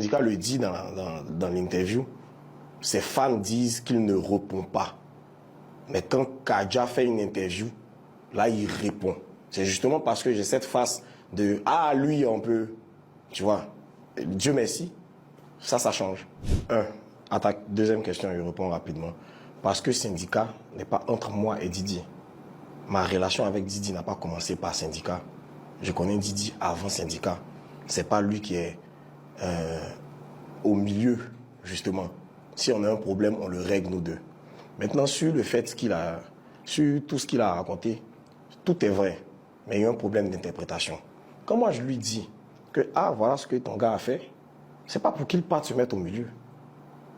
syndicat le dit dans l'interview, ses fans disent qu'il ne répond pas. Mais quand Kadja fait une interview, là, il répond. C'est justement parce que j'ai cette face de « Ah, lui, on peut... » Tu vois, Dieu merci, ça change. À ta deuxième question, je réponds rapidement. Parce que syndicat n'est pas entre moi et Didi. Ma relation avec Didi n'a pas commencé par syndicat. Je connais Didi avant syndicat. C'est pas lui qui est au milieu, justement. Si on a un problème, on le règle nous deux. Maintenant, sur le fait qu'il a, sur tout ce qu'il a raconté, tout est vrai. Mais il y a un problème d'interprétation. Quand moi je lui dis que, ah, voilà ce que ton gars a fait, c'est pas pour qu'il parte se mettre au milieu.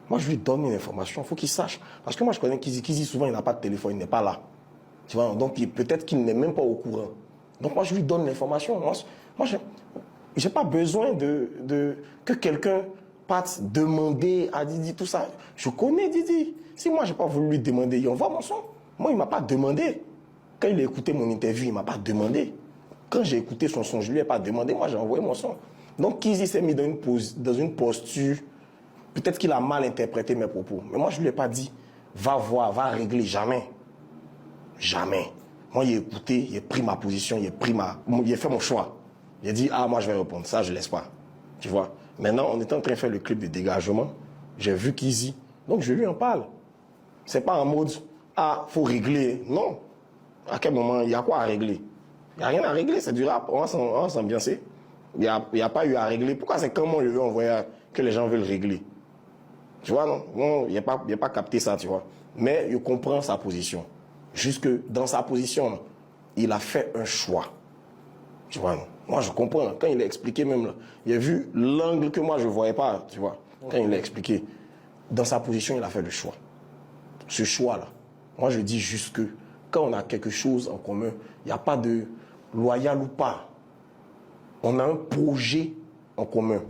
Moi, je lui donne une information, il faut qu'il sache. Parce que moi, je connais Kizi. Kizi, souvent, il n'a pas de téléphone, il n'est pas là. Tu vois, donc peut-être qu'il n'est même pas au courant. Donc moi, je lui donne l'information. Moi, je n'ai pas besoin que quelqu'un parte demander à Didi tout ça. Je connais Didi. Si moi, je n'ai pas voulu lui demander, il envoie mon son. Moi, il ne m'a pas demandé. Quand il a écouté mon interview, il ne m'a pas demandé. Quand j'ai écouté son son, je ne lui ai pas demandé. Moi, j'ai envoyé mon son. Donc, Kizi s'est mis dans une posture. Peut-être qu'il a mal interprété mes propos. Mais moi, je ne lui ai pas dit, va voir, va régler. Jamais. Jamais. Moi, il a écouté, il a pris ma position, il a fait mon choix. Il a dit, ah, moi, je vais répondre. Ça, je ne laisse pas. Tu vois. Maintenant, on est en train de faire le clip de dégagement. J'ai vu Kizi. Donc, je lui en parle. C'est pas en mode, ah, faut régler. Non. À quel moment, il y a quoi à régler? Il n'y a rien à régler, c'est du rap. On va s'ambiancer. Il n'y a pas eu à régler. Pourquoi c'est comment je veux envoyer que les gens veulent régler? Tu vois, non, il n'y a pas capté ça, tu vois. Mais je comprends sa position. Jusque dans sa position, il a fait un choix. Tu vois, non. Moi, je comprends. Quand il a expliqué même, là, il a vu l'angle que moi, je ne voyais pas, tu vois. Quand il a expliqué, dans sa position, il a fait le choix. Ce choix-là, moi, je dis juste que quand on a quelque chose en commun, il n'y a pas de loyal ou pas. On a un projet en commun.